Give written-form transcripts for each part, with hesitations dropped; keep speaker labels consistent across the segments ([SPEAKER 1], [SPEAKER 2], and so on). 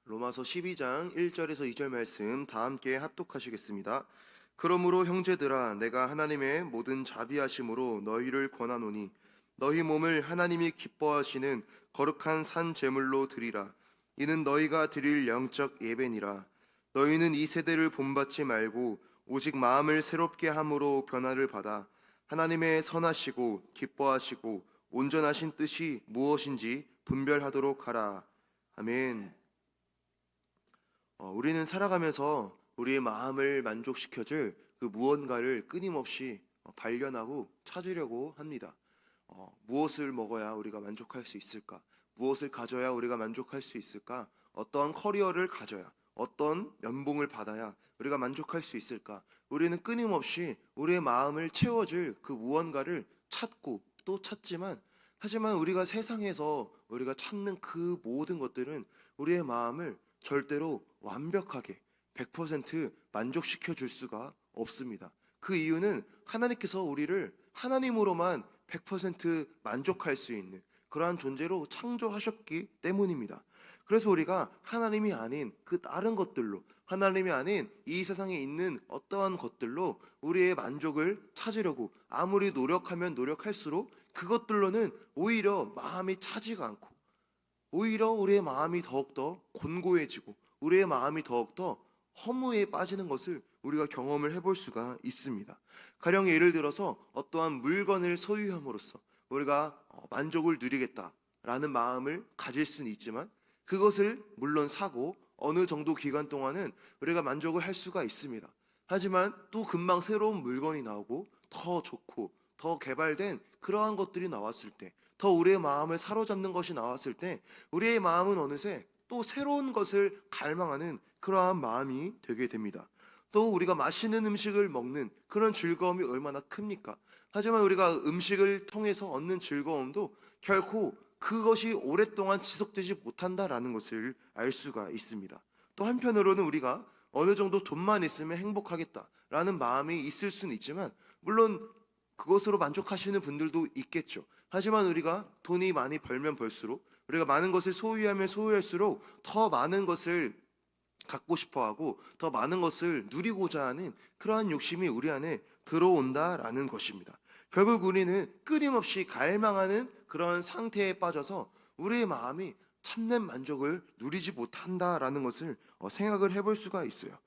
[SPEAKER 1] 로마서 12장 1절에서 2절 말씀 다 함께 합독하시겠습니다. 그러므로 형제들아, 내가 하나님의 모든 자비하심으로 너희를 권하노니 너희 몸을 하나님이 기뻐하시는 거룩한 산 제물로 드리라. 이는 너희가 드릴 영적 예배니라. 너희는 이 세대를 본받지 말고 오직 마음을 새롭게 함으로 변화를 받아 하나님의 선하시고 기뻐하시고 온전하신 뜻이 무엇인지 분별하도록 하라. 아멘. 우리는 살아가면서 우리의 마음을 만족시켜줄 그 무언가를 끊임없이 발견하고 찾으려고 합니다. 무엇을 먹어야 우리가 만족할 수 있을까? 무엇을 가져야 우리가 만족할 수 있을까? 어떤 커리어를 가져야, 어떤 연봉을 받아야 우리가 만족할 수 있을까? 우리는 끊임없이 우리의 마음을 채워줄 그 무언가를 찾고 또 찾지만, 하지만 우리가 세상에서 우리가 찾는 그 모든 것들은 우리의 마음을 절대로 완벽하게 100% 만족시켜 줄 수가 없습니다. 그 이유는 하나님께서 우리를 하나님으로만 100% 만족할 수 있는 그러한 존재로 창조하셨기 때문입니다. 그래서 우리가 하나님이 아닌 그 다른 것들로, 하나님이 아닌 이 세상에 있는 어떠한 것들로 우리의 만족을 찾으려고 아무리 노력하면 노력할수록 그것들로는 오히려 마음이 차지가 않고, 오히려 우리의 마음이 더욱더 곤고해지고 우리의 마음이 더욱더 허무에 빠지는 것을 우리가 경험을 해볼 수가 있습니다. 가령 예를 들어서 어떠한 물건을 소유함으로써 우리가 만족을 누리겠다라는 마음을 가질 수는 있지만, 그것을 물론 사고 어느 정도 기간 동안은 우리가 만족을 할 수가 있습니다. 하지만 또 금방 새로운 물건이 나오고 더 좋고 더 개발된 그러한 것들이 나왔을 때, 더 우리의 마음을 사로잡는 것이 나왔을 때 우리의 마음은 어느새 또 새로운 것을 갈망하는 그러한 마음이 되게 됩니다. 또 우리가 맛있는 음식을 먹는 그런 즐거움이 얼마나 큽니까? 하지만 우리가 음식을 통해서 얻는 즐거움도 결코 그것이 오랫동안 지속되지 못한다라는 것을 알 수가 있습니다. 또 한편으로는 우리가 어느 정도 돈만 있으면 행복하겠다라는 마음이 있을 수는 있지만, 물론 그것으로 만족하시는 분들도 있겠죠. 하지만 우리가 돈이 많이 벌면 벌수록, 우리가 많은 것을 소유하면 소유할수록 더 많은 것을 갖고 싶어하고 더 많은 것을 누리고자 하는 그러한 욕심이 우리 안에 들어온다라는 것입니다. 결국 우리는 끊임없이 갈망하는 그런 상태에 빠져서 우리의 마음이 참된 만족을 누리지 못한다라는 것을 생각을 해볼 수가 있어요.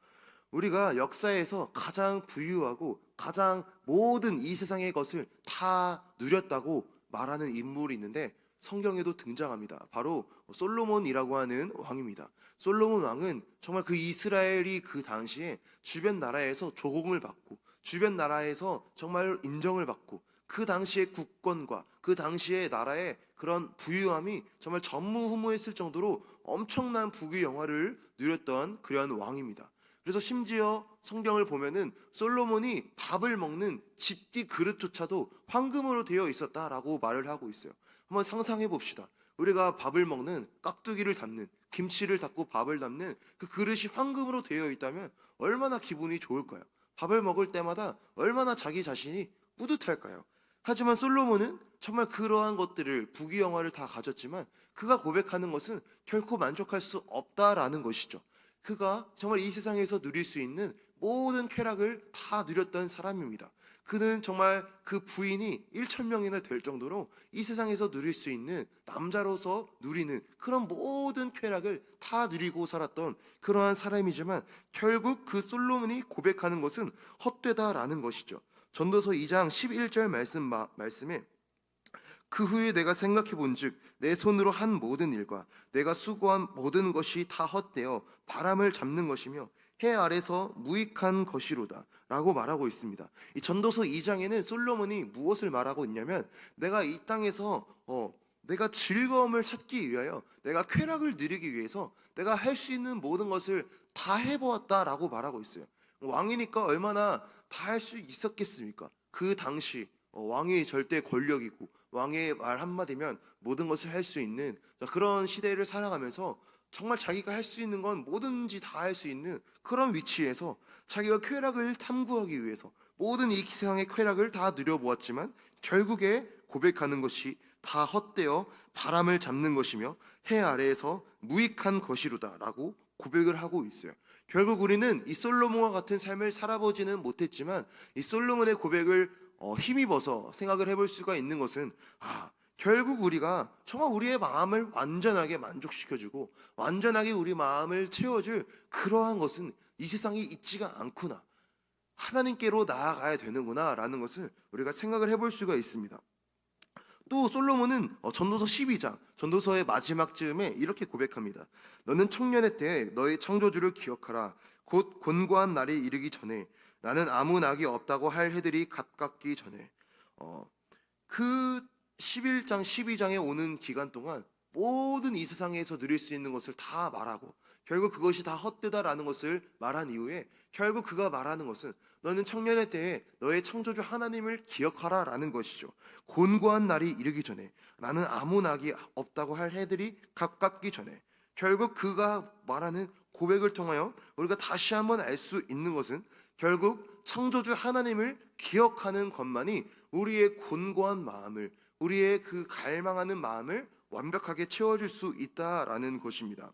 [SPEAKER 1] 우리가 역사에서 가장 부유하고 가장 모든 이 세상의 것을 다 누렸다고 말하는 인물이 있는데 성경에도 등장합니다. 바로 솔로몬이라고 하는 왕입니다. 솔로몬 왕은 정말 그 이스라엘이 그 당시에 주변 나라에서 조공을 받고 주변 나라에서 정말 인정을 받고, 그 당시의 국권과 그 당시의 나라의 그런 부유함이 정말 전무후무했을 정도로 엄청난 부귀영화를 누렸던 그러한 왕입니다. 그래서 심지어 성경을 보면은 솔로몬이 밥을 먹는 집기 그릇조차도 황금으로 되어 있었다라고 말을 하고 있어요. 한번 상상해 봅시다. 우리가 밥을 먹는 깍두기를 담는, 김치를 담고 밥을 담는 그 그릇이 황금으로 되어 있다면 얼마나 기분이 좋을까요? 밥을 먹을 때마다 얼마나 자기 자신이 뿌듯할까요? 하지만 솔로몬은 정말 그러한 것들을, 부귀영화를 다 가졌지만 그가 고백하는 것은 결코 만족할 수 없다라는 것이죠. 그가 정말 이 세상에서 누릴 수 있는 모든 쾌락을 다 누렸던 사람입니다. 그는 정말 그 부인이 1,000명이나 될 정도로 이 세상에서 누릴 수 있는, 남자로서 누리는 그런 모든 쾌락을 다 누리고 살았던 그러한 사람이지만, 결국 그 솔로몬이 고백하는 것은 헛되다라는 것이죠. 전도서 2장 11절 말씀에 그 후에 내가 생각해 본즉 내 손으로 한 모든 일과 내가 수고한 모든 것이 다 헛되어 바람을 잡는 것이며 해 아래서 무익한 것이로다 라고 말하고 있습니다. 이 전도서 2장에는 솔로몬이 무엇을 말하고 있냐면, 내가 이 땅에서 내가 즐거움을 찾기 위하여, 내가 쾌락을 누리기 위해서 내가 할 수 있는 모든 것을 다 해보았다라고 말하고 있어요. 왕이니까 얼마나 다 할 수 있었겠습니까? 그 당시 왕이 절대 권력이고 왕의 말 한마디면 모든 것을 할 수 있는 그런 시대를 살아가면서 정말 자기가 할 수 있는 건 뭐든지 다 할 수 있는 그런 위치에서 자기가 쾌락을 탐구하기 위해서 모든 이 세상의 쾌락을 다 누려보았지만 결국에 고백하는 것이 다 헛되어 바람을 잡는 것이며 해 아래에서 무익한 것이로다라고 고백을 하고 있어요. 결국 우리는 이 솔로몬과 같은 삶을 살아보지는 못했지만 이 솔로몬의 고백을 힘입어서 생각을 해볼 수가 있는 것은 결국 우리가 정말 우리의 마음을 완전하게 만족시켜주고 완전하게 우리 마음을 채워줄 그러한 것은 이 세상에 있지가 않구나, 하나님께로 나아가야 되는구나 라는 것을 우리가 생각을 해볼 수가 있습니다. 또 솔로몬은 전도서 12장, 전도서의 마지막 즈음에 이렇게 고백합니다. 너는 청년의 때에 너의 창조주를 기억하라. 곧 곤고한 날이 이르기 전에, 나는 아무 낙이 없다고 할 해들이 가깝기 전에. 그 11장 12장에 오는 기간 동안 모든 이 세상에서 누릴 수 있는 것을 다 말하고 결국 그것이 다 헛되다라는 것을 말한 이후에 결국 그가 말하는 것은 너는 청년의 때에 너의 창조주 하나님을 기억하라 라는 것이죠. 곤고한 날이 이르기 전에, 나는 아무 낙이 없다고 할 해들이 가깝기 전에. 결국 그가 말하는 고백을 통하여 우리가 다시 한번 알 수 있는 것은 결국 창조주 하나님을 기억하는 것만이 우리의 곤고한 마음을, 우리의 그 갈망하는 마음을 완벽하게 채워줄 수 있다라는 것입니다.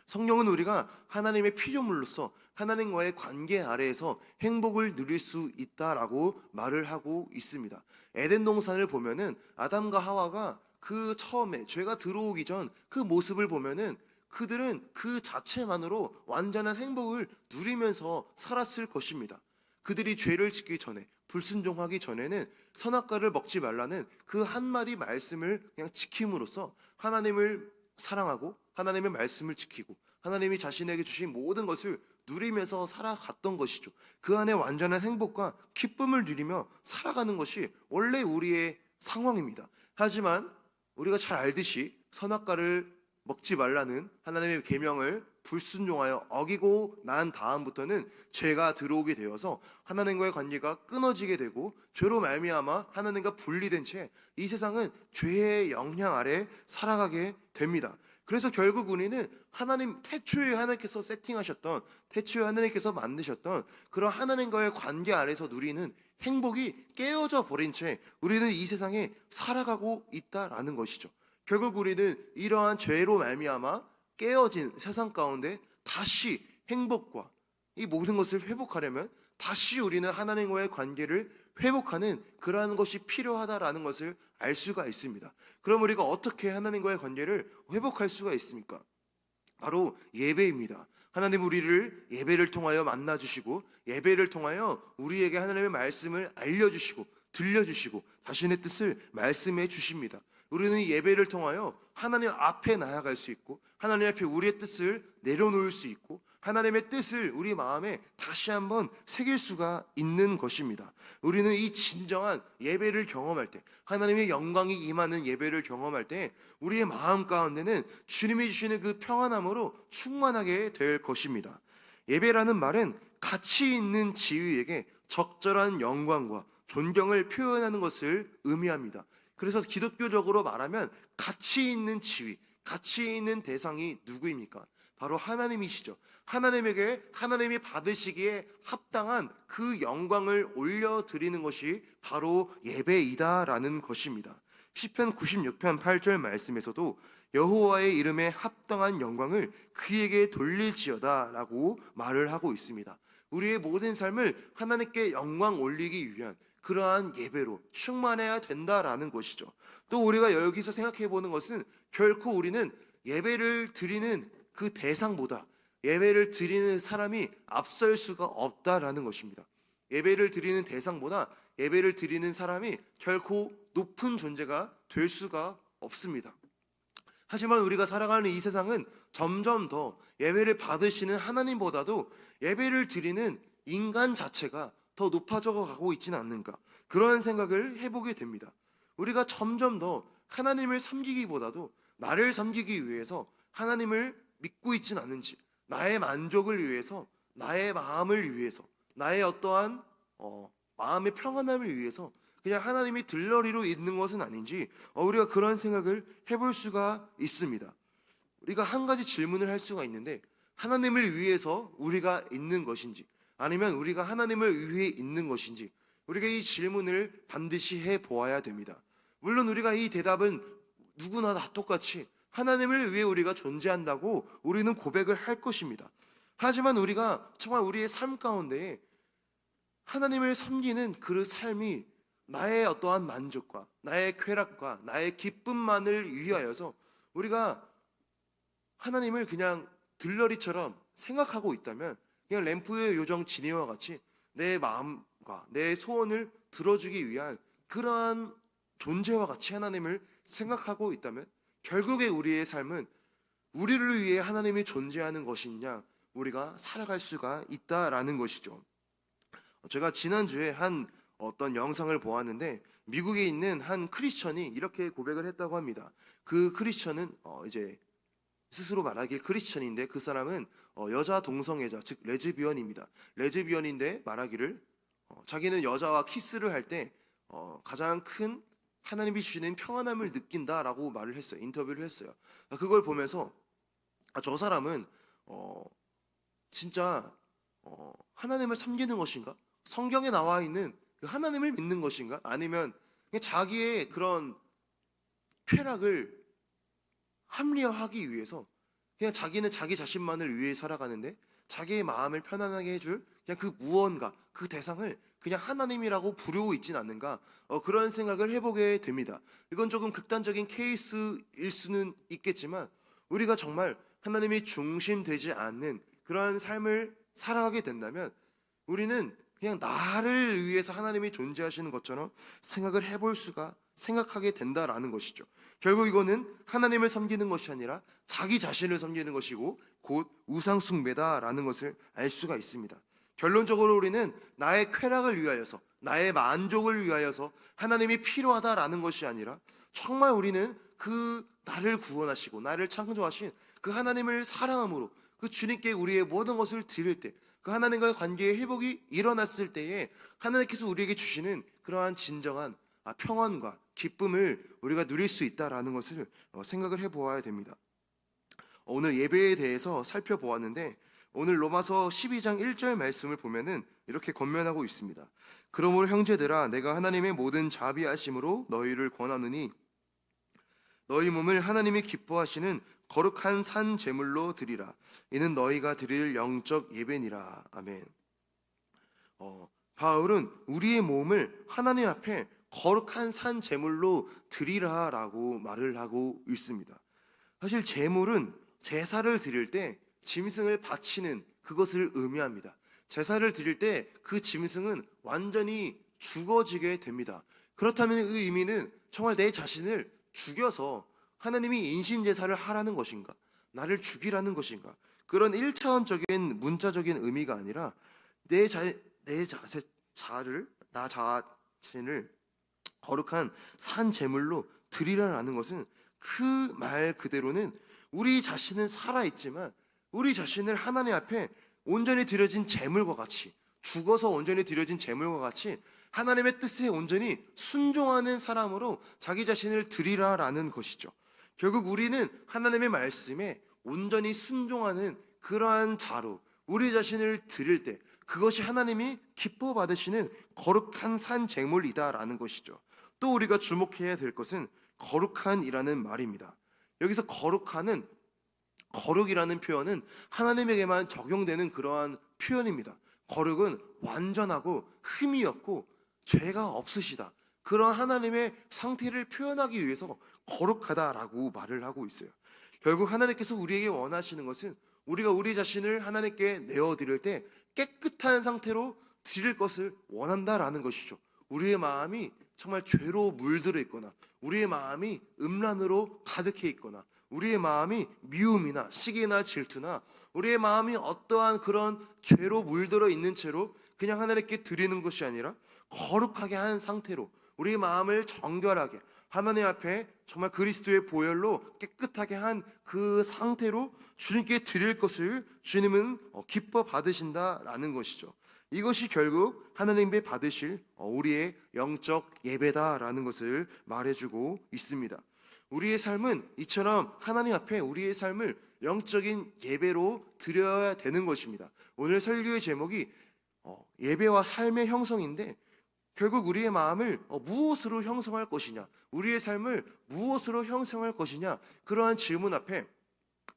[SPEAKER 1] 성령은 우리가 하나님의 피조물로서 하나님과의 관계 아래에서 행복을 누릴 수 있다라고 말을 하고 있습니다. 에덴 동산을 보면은 아담과 하와가 그 처음에 죄가 들어오기 전 그 모습을 보면은 그들은 그 자체만으로 완전한 행복을 누리면서 살았을 것입니다. 그들이 죄를 짓기 전에, 불순종하기 전에는 선악과를 먹지 말라는 그 한마디 말씀을 그냥 지킴으로써 하나님을 사랑하고 하나님의 말씀을 지키고 하나님이 자신에게 주신 모든 것을 누리면서 살아갔던 것이죠. 그 안에 완전한 행복과 기쁨을 누리며 살아가는 것이 원래 우리의 상황입니다. 하지만 우리가 잘 알듯이 선악과를 먹지 말라는 하나님의 계명을 불순종하여 어기고 난 다음부터는 죄가 들어오게 되어서 하나님과의 관계가 끊어지게 되고 죄로 말미암아 하나님과 분리된 채 이 세상은 죄의 영향 아래 살아가게 됩니다. 그래서 결국 우리는 하나님, 태초에 하나님께서 세팅하셨던, 태초에 하나님께서 만드셨던 그런 하나님과의 관계 아래서 누리는 행복이 깨어져 버린 채 우리는 이 세상에 살아가고 있다라는 것이죠. 결국 우리는 이러한 죄로 말미암아 깨어진 세상 가운데 다시 행복과 이 모든 것을 회복하려면 다시 우리는 하나님과의 관계를 회복하는 그러한 것이 필요하다라는 것을 알 수가 있습니다. 그럼 우리가 어떻게 하나님과의 관계를 회복할 수가 있습니까? 바로 예배입니다. 하나님 우리를 예배를 통하여 만나주시고 예배를 통하여 우리에게 하나님의 말씀을 알려주시고 들려주시고 자신의 뜻을 말씀해 주십니다. 우리는 이 예배를 통하여 하나님 앞에 나아갈 수 있고 하나님 앞에 우리의 뜻을 내려놓을 수 있고 하나님의 뜻을 우리 마음에 다시 한번 새길 수가 있는 것입니다. 우리는 이 진정한 예배를 경험할 때, 하나님의 영광이 임하는 예배를 경험할 때 우리의 마음 가운데는 주님이 주시는 그 평안함으로 충만하게 될 것입니다. 예배라는 말은 가치 있는 지위에게 적절한 영광과 존경을 표현하는 것을 의미합니다. 그래서 기독교적으로 말하면 가치 있는 지위, 가치 있는 대상이 누구입니까? 바로 하나님이시죠. 하나님에게 하나님이 받으시기에 합당한 그 영광을 올려드리는 것이 바로 예배이다라는 것입니다. 시편 96편 8절 말씀에서도 여호와의 이름에 합당한 영광을 그에게 돌릴지어다라고 말을 하고 있습니다. 우리의 모든 삶을 하나님께 영광 올리기 위한 그러한 예배로 충만해야 된다라는 것이죠. 또 우리가 여기서 생각해 보는 것은 결코 우리는 예배를 드리는 그 대상보다 예배를 드리는 사람이 앞설 수가 없다라는 것입니다. 예배를 드리는 대상보다 예배를 드리는 사람이 결코 높은 존재가 될 수가 없습니다. 하지만 우리가 살아가는 이 세상은 점점 더 예배를 받으시는 하나님보다도 예배를 드리는 인간 자체가 더 높아져 가고 있지는 않는가, 그런 생각을 해보게 됩니다. 우리가 점점 더 하나님을 섬기기보다도 나를 섬기기 위해서 하나님을 믿고 있지는 않은지, 나의 만족을 위해서, 나의 마음을 위해서, 나의 어떠한 마음의 평안함을 위해서 그냥 하나님이 들러리로 있는 것은 아닌지 우리가 그런 생각을 해볼 수가 있습니다. 우리가 한 가지 질문을 할 수가 있는데, 하나님을 위해서 우리가 있는 것인지 아니면 우리가 하나님을 위해 있는 것인지 우리가 이 질문을 반드시 해보아야 됩니다. 물론 우리가 이 대답은 누구나 다 똑같이 하나님을 위해 우리가 존재한다고 우리는 고백을 할 것입니다. 하지만 우리가 정말 우리의 삶 가운데 하나님을 섬기는 그 삶이 나의 어떠한 만족과 나의 쾌락과 나의 기쁨만을 위하여서 우리가 하나님을 그냥 들러리처럼 생각하고 있다면, 그냥 램프의 요정 지니와 같이 내 마음과 내 소원을 들어주기 위한 그러한 존재와 같이 하나님을 생각하고 있다면, 결국에 우리의 삶은 우리를 위해 하나님이 존재하는 것이냐 우리가 살아갈 수가 있다라는 것이죠. 제가 지난주에 한 어떤 영상을 보았는데, 미국에 있는 한 크리스천이 이렇게 고백을 했다고 합니다. 그 크리스천은 이제 스스로 말하길 크리스천인데, 그 사람은 여자 동성애자, 즉 레즈비언입니다. 레즈비언인데 말하기를 자기는 여자와 키스를 할 때 가장 큰 하나님이 주시는 평안함을 느낀다라고 말을 했어요. 인터뷰를 했어요. 그걸 보면서 저 사람은 진짜 하나님을 섬기는 것인가? 성경에 나와 있는 그 하나님을 믿는 것인가? 아니면 그냥 자기의 그런 쾌락을 합리화하기 위해서 그냥 자기는 자기 자신만을 위해 살아가는데, 자기의 마음을 편안하게 해줄 그냥 그 무언가, 그 대상을 그냥 하나님이라고 부르고 있진 않는가, 그런 생각을 해보게 됩니다. 이건 조금 극단적인 케이스일 수는 있겠지만, 우리가 정말 하나님이 중심되지 않는 그러한 삶을 살아가게 된다면 우리는 그냥 나를 위해서 하나님이 존재하시는 것처럼 생각을 해볼 수가, 생각하게 된다라는 것이죠. 결국 이거는 하나님을 섬기는 것이 아니라 자기 자신을 섬기는 것이고 곧 우상 숭배다라는 것을 알 수가 있습니다. 결론적으로 우리는 나의 쾌락을 위하여서, 나의 만족을 위하여서 하나님이 필요하다라는 것이 아니라, 정말 우리는 그 나를 구원하시고 나를 창조하신 그 하나님을 사랑함으로 그 주님께 우리의 모든 것을 드릴 때, 그 하나님과의 관계의 회복이 일어났을 때에 하나님께서 우리에게 주시는 그러한 진정한 평안과 기쁨을 우리가 누릴 수 있다라는 것을 생각을 해보아야 됩니다. 오늘 예배에 대해서 살펴보았는데, 오늘 로마서 12장 1절 말씀을 보면은 이렇게 권면하고 있습니다. 그러므로 형제들아, 내가 하나님의 모든 자비하심으로 너희를 권하노니 너희 몸을 하나님이 기뻐하시는 거룩한 산 제물로 드리라. 이는 너희가 드릴 영적 예배니라. 아멘. 바울은 우리의 몸을 하나님 앞에 거룩한 산 제물로 드리라라고 말을 하고 있습니다. 사실 제물은 제사를 드릴 때 짐승을 바치는 그것을 의미합니다. 제사를 드릴 때 그 짐승은 완전히 죽어지게 됩니다. 그렇다면 그 의미는 정말 내 자신을 죽여서 하나님이 인신제사를 하라는 것인가? 나를 죽이라는 것인가? 그런 1차원적인 문자적인 의미가 아니라 나 자신을 거룩한 산 제물로 드리라는 것은 그 말 그대로는 우리 자신은 살아있지만 우리 자신을 하나님 앞에 온전히 드려진 제물과 같이, 죽어서 온전히 드려진 제물과 같이 하나님의 뜻에 온전히 순종하는 사람으로 자기 자신을 드리라라는 것이죠. 결국 우리는 하나님의 말씀에 온전히 순종하는 그러한 자로 우리 자신을 드릴 때 그것이 하나님이 기뻐 받으시는 거룩한 산 제물이다라는 것이죠. 또 우리가 주목해야 될 것은 거룩한이라는 말입니다. 여기서 거룩이라는 표현은 하나님에게만 적용되는 그러한 표현입니다. 거룩은 완전하고 흠이 없고 죄가 없으시다, 그런 하나님의 상태를 표현하기 위해서 거룩하다라고 말을 하고 있어요. 결국 하나님께서 우리에게 원하시는 것은 우리가 우리 자신을 하나님께 내어드릴 때 깨끗한 상태로 드릴 것을 원한다라는 것이죠. 우리의 마음이 정말 죄로 물들어 있거나, 우리의 마음이 음란으로 가득해 있거나, 우리의 마음이 미움이나 시기나 질투나, 우리의 마음이 어떠한 그런 죄로 물들어 있는 채로 그냥 하나님께 드리는 것이 아니라 거룩하게 한 상태로 우리의 마음을 정결하게 하나님 앞에 정말 그리스도의 보혈로 깨끗하게 한 그 상태로 주님께 드릴 것을 주님은 기뻐 받으신다라는 것이죠. 이것이 결국 하나님께 받으실 우리의 영적 예배다라는 것을 말해주고 있습니다. 우리의 삶은 이처럼 하나님 앞에 우리의 삶을 영적인 예배로 드려야 되는 것입니다. 오늘 설교의 제목이 예배와 삶의 형성인데, 결국 우리의 마음을 무엇으로 형성할 것이냐, 우리의 삶을 무엇으로 형성할 것이냐, 그러한 질문 앞에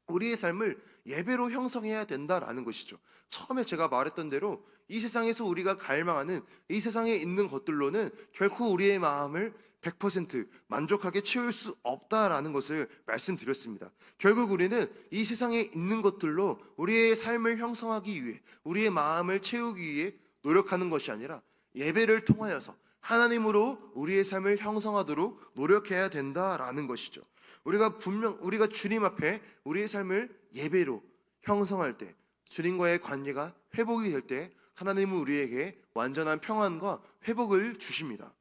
[SPEAKER 1] 우리의 삶을 예배로 형성해야 된다라는 것이죠. 처음에 제가 말했던 대로 이 세상에서 우리가 갈망하는 이 세상에 있는 것들로는 결코 우리의 마음을 100% 만족하게 채울 수 없다라는 것을 말씀드렸습니다. 결국 우리는 이 세상에 있는 것들로 우리의 삶을 형성하기 위해, 우리의 마음을 채우기 위해 노력하는 것이 아니라 예배를 통하여서 하나님으로 우리의 삶을 형성하도록 노력해야 된다라는 것이죠. 우리가 주님 앞에 우리의 삶을 예배로 형성할 때, 주님과의 관계가 회복이 될 때 하나님은 우리에게 완전한 평안과 회복을 주십니다.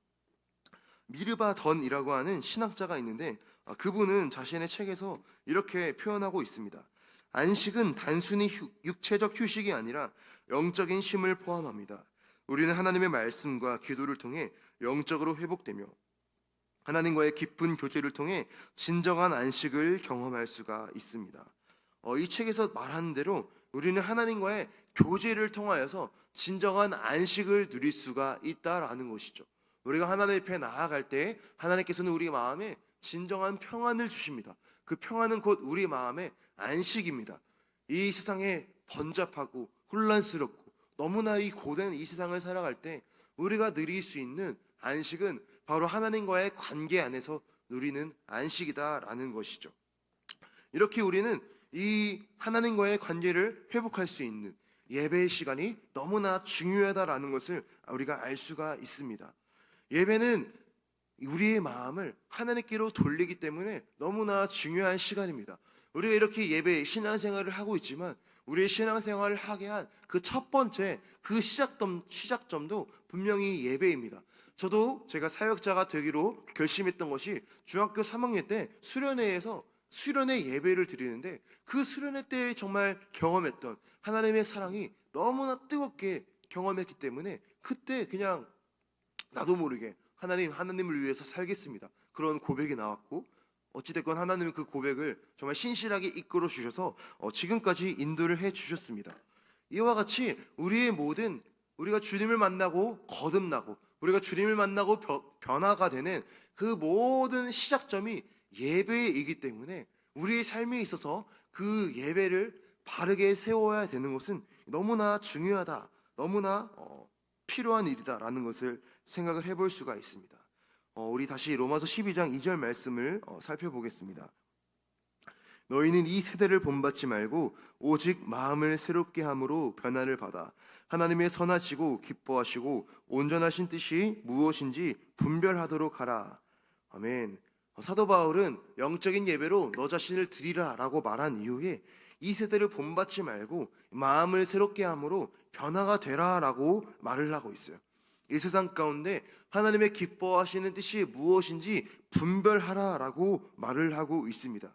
[SPEAKER 1] 미르바 던이라고 하는 신학자가 있는데 그분은 자신의 책에서 이렇게 표현하고 있습니다. 안식은 단순히 육체적 휴식이 아니라 영적인 쉼을 포함합니다. 우리는 하나님의 말씀과 기도를 통해 영적으로 회복되며 하나님과의 깊은 교제를 통해 진정한 안식을 경험할 수가 있습니다. 이 책에서 말하는 대로 우리는 하나님과의 교제를 통하여서 진정한 안식을 누릴 수가 있다라는 것이죠. 우리가 하나님 앞에 나아갈 때 하나님께서는 우리 마음에 진정한 평안을 주십니다. 그 평안은 곧 우리 마음의 안식입니다. 이 세상에 번잡하고 혼란스럽고 너무나 이 고된 이 세상을 살아갈 때 우리가 누릴 수 있는 안식은 바로 하나님과의 관계 안에서 누리는 안식이다라는 것이죠. 이렇게 우리는 이 하나님과의 관계를 회복할 수 있는 예배의 시간이 너무나 중요하다라는 것을 우리가 알 수가 있습니다. 예배는 우리의 마음을 하나님께로 돌리기 때문에 너무나 중요한 시간입니다. 우리가 이렇게 예배 신앙생활을 하고 있지만 우리의 신앙생활을 하게 한 그 첫 번째 그 시작점도 분명히 예배입니다. 저도 제가 사역자가 되기로 결심했던 것이 중학교 3학년 때 수련회에서 수련회 예배를 드리는데 그 수련회 때 정말 경험했던 하나님의 사랑이 너무나 뜨겁게 경험했기 때문에 그때 그냥 나도 모르게 하나님을 위해서 살겠습니다. 그런 고백이 나왔고 어찌됐건 하나님은 그 고백을 정말 신실하게 이끌어 주셔서 지금까지 인도를 해 주셨습니다. 이와 같이 우리가 주님을 만나고 거듭나고 우리가 주님을 만나고 변화가 되는 그 모든 시작점이 예배이기 때문에 우리의 삶에 있어서 그 예배를 바르게 세워야 되는 것은 너무나 중요하다, 너무나 필요한 일이다라는 것을 생각을 해볼 수가 있습니다. 우리 다시 로마서 12장 2절 말씀을 살펴보겠습니다. 너희는 이 세대를 본받지 말고 오직 마음을 새롭게 함으로 변화를 받아 하나님의 선하시고 기뻐하시고 온전하신 뜻이 무엇인지 분별하도록 하라. 아멘. 사도 바울은 영적인 예배로 너 자신을 드리라 라고 말한 이후에 이 세대를 본받지 말고 마음을 새롭게 함으로 변화가 되라 라고 말을 하고 있어요. 이 세상 가운데 하나님의 기뻐하시는 뜻이 무엇인지 분별하라 라고 말을 하고 있습니다.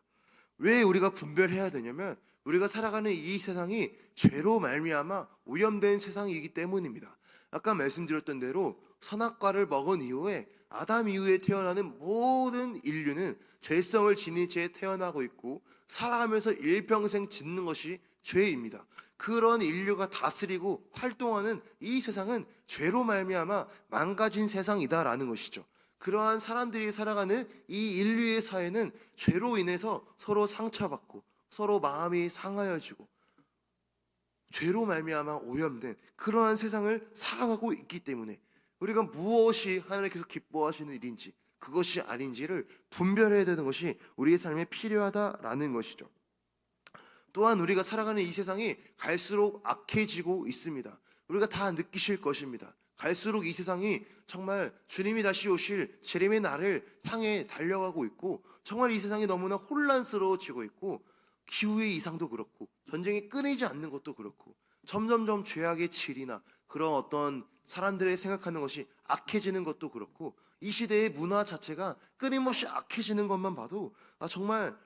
[SPEAKER 1] 왜 우리가 분별해야 되냐면 우리가 살아가는 이 세상이 죄로 말미암아 오염된 세상이기 때문입니다. 아까 말씀드렸던 대로 선악과를 먹은 이후에 아담 이후에 태어나는 모든 인류는 죄성을 지닌 채 태어나고 있고 살아가면서 일평생 짓는 것이 죄입니다. 그런 인류가 다스리고 활동하는 이 세상은 죄로 말미암아 망가진 세상이다라는 것이죠. 그러한 사람들이 살아가는 이 인류의 사회는 죄로 인해서 서로 상처받고 서로 마음이 상하여지고 죄로 말미암아 오염된 그러한 세상을 살아가고 있기 때문에 우리가 무엇이 하나님께서 기뻐하시는 일인지 그것이 아닌지를 분별해야 되는 것이 우리의 삶에 필요하다라는 것이죠. 또한 우리가 살아가는 이 세상이 갈수록 악해지고 있습니다. 우리가 다 느끼실 것입니다. 갈수록 이 세상이 정말 주님이 다시 오실 재림의 날을 향해 달려가고 있고 정말 이 세상이 너무나 혼란스러워지고 있고 기후의 이상도 그렇고 전쟁이 끊이지 않는 것도 그렇고 점점점 죄악의 질이나 그런 어떤 사람들의 생각하는 것이 악해지는 것도 그렇고 이 시대의 문화 자체가 끊임없이 악해지는 것만 봐도 정말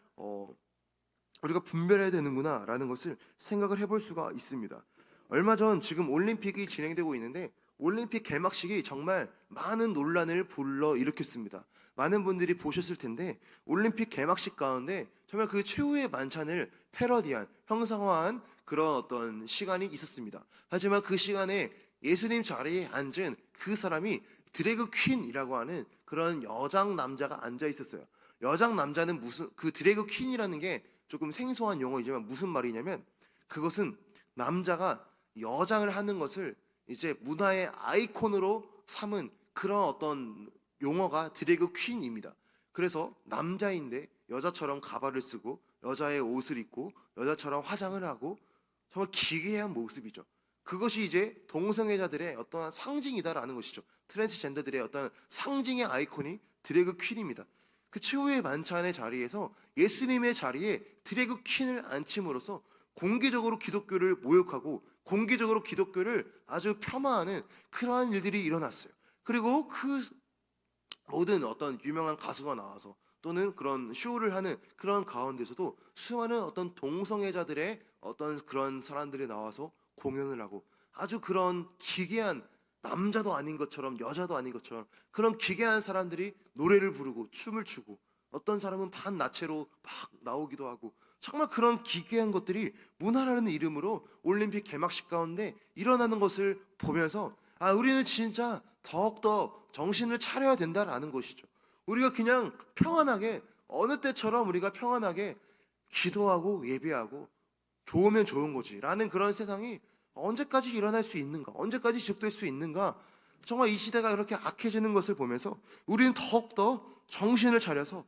[SPEAKER 1] 우리가 분별해야 되는구나 라는 것을 생각을 해볼 수가 있습니다. 얼마 전 지금 올림픽이 진행되고 있는데 올림픽 개막식이 정말 많은 논란을 불러일으켰습니다. 많은 분들이 보셨을 텐데 올림픽 개막식 가운데 정말 그 최후의 만찬을 패러디한 형상화한 그런 어떤 시간이 있었습니다. 하지만 그 시간에 예수님 자리에 앉은 그 사람이 드래그 퀸이라고 하는 그런 여장 남자가 앉아 있었어요. 여장 남자는 무슨 그 드래그 퀸이라는 게 조금 생소한 용어이지만 무슨 말이냐면 그것은 남자가 여장을 하는 것을 이제 문화의 아이콘으로 삼은 그런 어떤 용어가 드래그 퀸입니다. 그래서 남자인데 여자처럼 가발을 쓰고 여자의 옷을 입고 여자처럼 화장을 하고 정말 기괴한 모습이죠. 그것이 이제 동성애자들의 어떠한 상징이다라는 것이죠. 트랜스젠더들의 어떤 상징의 아이콘이 드래그 퀸입니다. 그 최후의 만찬의 자리에서 예수님의 자리에 드래그 퀸을 앉힘으로써 공개적으로 기독교를 모욕하고 공개적으로 기독교를 아주 폄하하는 그러한 일들이 일어났어요. 그리고 그 모든 어떤 유명한 가수가 나와서 또는 그런 쇼를 하는 그런 가운데서도 수많은 어떤 동성애자들의 어떤 그런 사람들이 나와서 공연을 하고 아주 그런 기괴한 남자도 아닌 것처럼 여자도 아닌 것처럼 그런 기괴한 사람들이 노래를 부르고 춤을 추고 어떤 사람은 반나체로 막 나오기도 하고 정말 그런 기괴한 것들이 문화라는 이름으로 올림픽 개막식 가운데 일어나는 것을 보면서 우리는 진짜 더욱더 정신을 차려야 된다라는 것이죠. 우리가 그냥 평안하게 어느 때처럼 우리가 평안하게 기도하고 예배하고 좋으면 좋은 거지 라는 그런 세상이 언제까지 일어날 수 있는가, 언제까지 지속될 수 있는가. 정말 이 시대가 그렇게 악해지는 것을 보면서 우리는 더욱더 정신을 차려서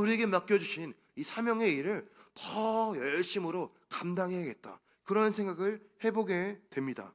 [SPEAKER 1] 우리에게 맡겨주신 이 사명의 일을 더 열심으로 감당해야겠다, 그런 생각을 해보게 됩니다.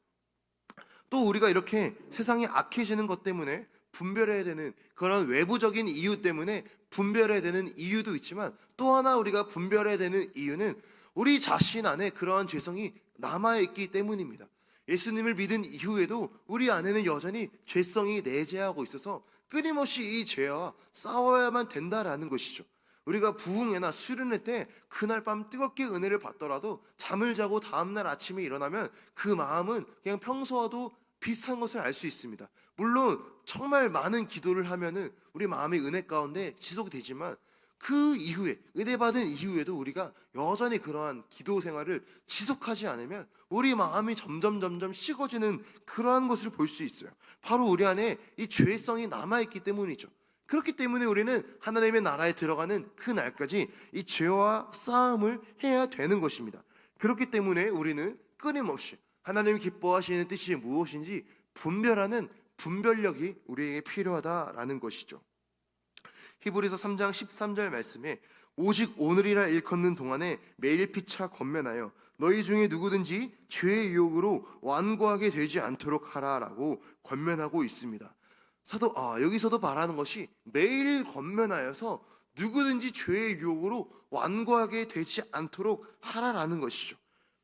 [SPEAKER 1] 또 우리가 이렇게 세상이 악해지는 것 때문에 분별해야 되는 그런 외부적인 이유 때문에 분별해야 되는 이유도 있지만 또 하나 우리가 분별해야 되는 이유는 우리 자신 안에 그러한 죄성이 남아있기 때문입니다. 예수님을 믿은 이후에도 우리 안에는 여전히 죄성이 내재하고 있어서 끊임없이 이 죄와 싸워야만 된다라는 것이죠. 우리가 부흥회나 수련회 때 그날 밤 뜨겁게 은혜를 받더라도 잠을 자고 다음날 아침에 일어나면 그 마음은 그냥 평소와도 비슷한 것을 알 수 있습니다. 물론 정말 많은 기도를 하면은 우리 마음의 은혜 가운데 지속되지만 그 이후에 은혜 받은 이후에도 우리가 여전히 그러한 기도 생활을 지속하지 않으면 우리 마음이 점점 식어지는 그러한 것을 볼 수 있어요. 바로 우리 안에 이 죄성이 남아있기 때문이죠. 그렇기 때문에 우리는 하나님의 나라에 들어가는 그 날까지 이 죄와 싸움을 해야 되는 것입니다. 그렇기 때문에 우리는 끊임없이 하나님이 기뻐하시는 뜻이 무엇인지 분별하는 분별력이 우리에게 필요하다라는 것이죠. 히브리서 3장 13절 말씀에 오직 오늘이라 일컫는 동안에 매일 피차 권면하여 너희 중에 누구든지 죄의 유혹으로 완고하게 되지 않도록 하라라고 권면하고 있습니다. 여기서도 말하는 것이 매일 권면하여서 누구든지 죄의 유혹으로 완고하게 되지 않도록 하라라는 것이죠.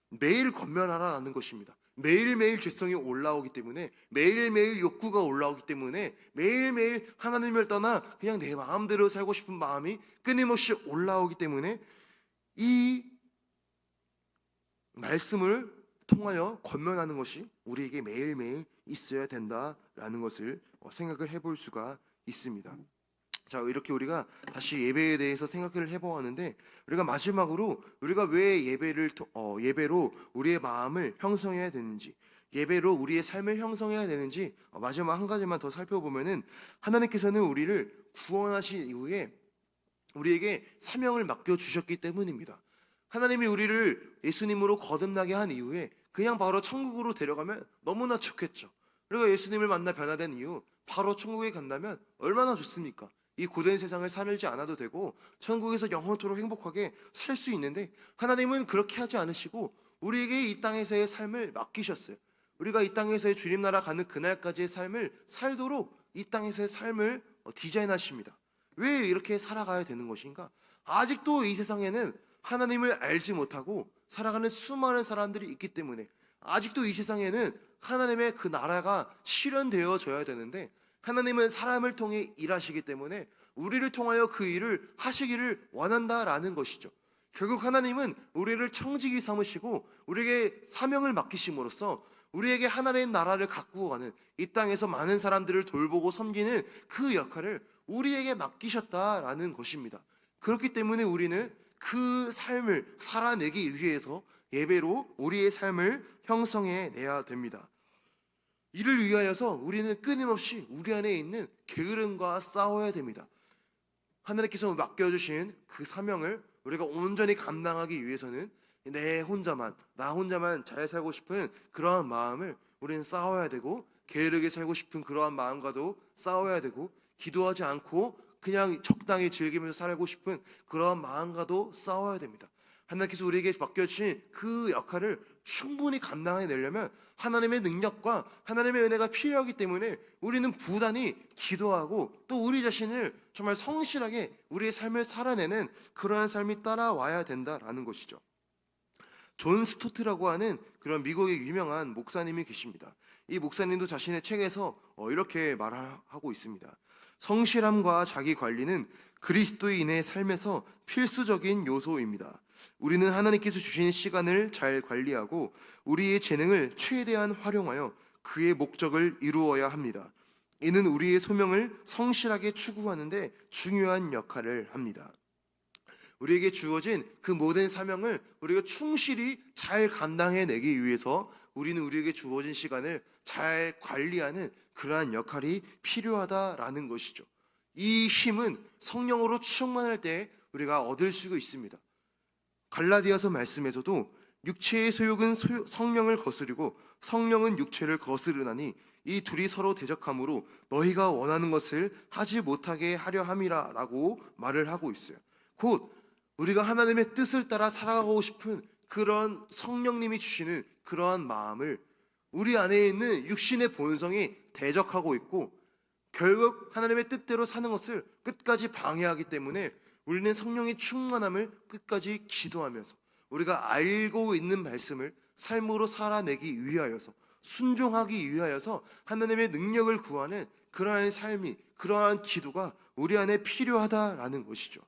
[SPEAKER 1] 매일 권면하라는 것입니다. 매일매일 죄성이 올라오기 때문에, 매일매일 욕구가 올라오기 때문에, 매일매일 하나님을 떠나 그냥 내 마음대로 살고 싶은 마음이 끊임없이 올라오기 때문에 이 말씀을 통하여 권면하는 것이 우리에게 매일매일 있어야 된다라는 것을 생각을 해볼 수가 있습니다. 자, 이렇게 우리가 다시 예배에 대해서 생각을 해보았는데, 우리가 마지막으로 우리가 왜 예배로 우리의 마음을 형성해야 되는지, 예배로 우리의 삶을 형성해야 되는지 마지막 한 가지만 더 살펴보면은, 하나님께서는 우리를 구원하신 이후에 우리에게 사명을 맡겨주셨기 때문입니다. 하나님이 우리를 예수님으로 거듭나게 한 이후에 그냥 바로 천국으로 데려가면 너무나 좋겠죠. 그리고 예수님을 만나 변화된 이후 바로 천국에 간다면 얼마나 좋습니까? 이 고된 세상을 살지 않아도 되고 천국에서 영원토록 행복하게 살 수 있는데, 하나님은 그렇게 하지 않으시고 우리에게 이 땅에서의 삶을 맡기셨어요. 우리가 이 땅에서의 주님 나라 가는 그날까지의 삶을 살도록 이 땅에서의 삶을 디자인하십니다. 왜 이렇게 살아가야 되는 것인가? 아직도 이 세상에는 하나님을 알지 못하고 살아가는 수많은 사람들이 있기 때문에, 아직도 이 세상에는 하나님의 그 나라가 실현되어져야 되는데, 하나님은 사람을 통해 일하시기 때문에 우리를 통하여 그 일을 하시기를 원한다라는 것이죠. 결국 하나님은 우리를 청지기 삼으시고 우리에게 사명을 맡기심으로써 우리에게 하나님의 나라를 가꾸어 가는, 이 땅에서 많은 사람들을 돌보고 섬기는 그 역할을 우리에게 맡기셨다라는 것입니다. 그렇기 때문에 우리는 그 삶을 살아내기 위해서 예배로 우리의 삶을 형성해 내야 됩니다. 이를 위하여서 우리는 끊임없이 우리 안에 있는 게으름과 싸워야 됩니다. 하나님께서 맡겨주신 그 사명을 우리가 온전히 감당하기 위해서는 나 혼자만 잘 살고 싶은 그러한 마음을 우리는 싸워야 되고, 게으르게 살고 싶은 그러한 마음과도 싸워야 되고, 기도하지 않고 그냥 적당히 즐기면서 살고 싶은 그러한 마음과도 싸워야 됩니다. 하나님께서 우리에게 맡겨주신 그 역할을 충분히 감당해내려면 하나님의 능력과 하나님의 은혜가 필요하기 때문에 우리는 부단히 기도하고, 또 우리 자신을 정말 성실하게 우리의 삶을 살아내는 그러한 삶이 따라와야 된다라는 것이죠. 존 스토트라고 하는 그런 미국의 유명한 목사님이 계십니다. 이 목사님도 자신의 책에서 이렇게 말하고 있습니다. 성실함과 자기 관리는 그리스도인의 삶에서 필수적인 요소입니다. 우리는 하나님께서 주신 시간을 잘 관리하고 우리의 재능을 최대한 활용하여 그의 목적을 이루어야 합니다. 이는 우리의 소명을 성실하게 추구하는데 중요한 역할을 합니다. 우리에게 주어진 그 모든 사명을 우리가 충실히 잘 감당해내기 위해서 우리는 우리에게 주어진 시간을 잘 관리하는 그러한 역할이 필요하다라는 것이죠. 이 힘은 성령으로 충만할 때 우리가 얻을 수 있습니다. 갈라디아서 말씀에서도 육체의 소욕은 성령을 거스르고 성령은 육체를 거스르나니 이 둘이 서로 대적함으로 너희가 원하는 것을 하지 못하게 하려 함이라 라고 말을 하고 있어요. 곧 우리가 하나님의 뜻을 따라 살아가고 싶은 그런 성령님이 주시는 그러한 마음을 우리 안에 있는 육신의 본성이 대적하고 있고, 결국 하나님의 뜻대로 사는 것을 끝까지 방해하기 때문에 우리는 성령의 충만함을 끝까지 기도하면서 우리가 알고 있는 말씀을 삶으로 살아내기 위하여서, 순종하기 위하여서 하나님의 능력을 구하는 그러한 삶이, 그러한 기도가 우리 안에 필요하다라는 것이죠.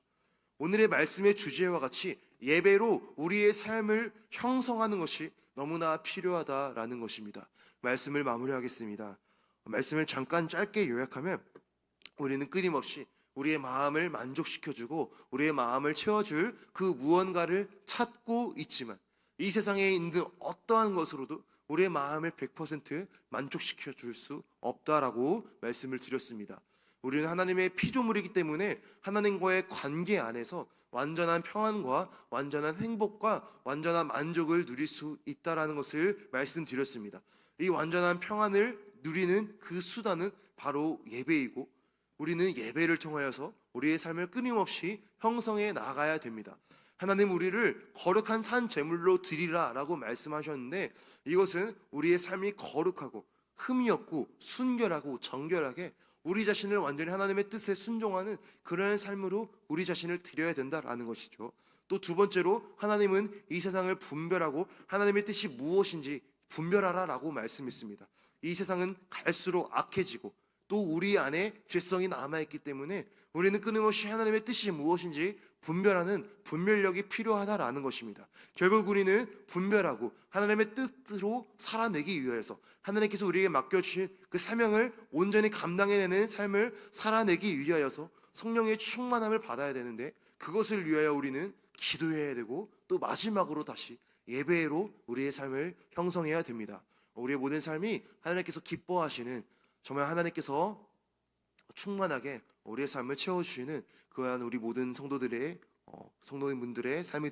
[SPEAKER 1] 오늘의 말씀의 주제와 같이 예배로 우리의 삶을 형성하는 것이 너무나 필요하다라는 것입니다. 말씀을 마무리하겠습니다. 말씀을 잠깐 짧게 요약하면, 우리는 끊임없이 우리의 마음을 만족시켜주고 우리의 마음을 채워줄 그 무언가를 찾고 있지만, 이 세상에 있는 어떠한 것으로도 우리의 마음을 100% 만족시켜줄 수 없다라고 말씀을 드렸습니다. 우리는 하나님의 피조물이기 때문에 하나님과의 관계 안에서 완전한 평안과 완전한 행복과 완전한 만족을 누릴 수 있다라는 것을 말씀드렸습니다. 이 완전한 평안을 누리는 그 수단은 바로 예배이고, 우리는 예배를 통하여서 우리의 삶을 끊임없이 형성해 나가야 됩니다. 하나님 우리를 거룩한 산 제물로 드리라 라고 말씀하셨는데, 이것은 우리의 삶이 거룩하고 흠이 없고 순결하고 정결하게 우리 자신을 완전히 하나님의 뜻에 순종하는 그러한 삶으로 우리 자신을 드려야 된다라는 것이죠. 또 두 번째로, 하나님은 이 세상을 분별하고 하나님의 뜻이 무엇인지 분별하라 라고 말씀했습니다. 이 세상은 갈수록 악해지고 또 우리 안에 죄성이 남아있기 때문에 우리는 끊임없이 하나님의 뜻이 무엇인지 분별하는 분별력이 필요하다라는 것입니다. 결국 우리는 분별하고 하나님의 뜻으로 살아내기 위해서 하나님께서 우리에게 맡겨주신 그 사명을 온전히 감당해내는 삶을 살아내기 위하여서 성령의 충만함을 받아야 되는데, 그것을 위하여 우리는 기도해야 되고, 또 마지막으로 다시 예배로 우리의 삶을 형성해야 됩니다. 우리의 모든 삶이 하나님께서 기뻐하시는, 정말 하나님께서 충만하게 우리의 삶을 채워주시는 그러한 우리 모든 성도분들의 삶이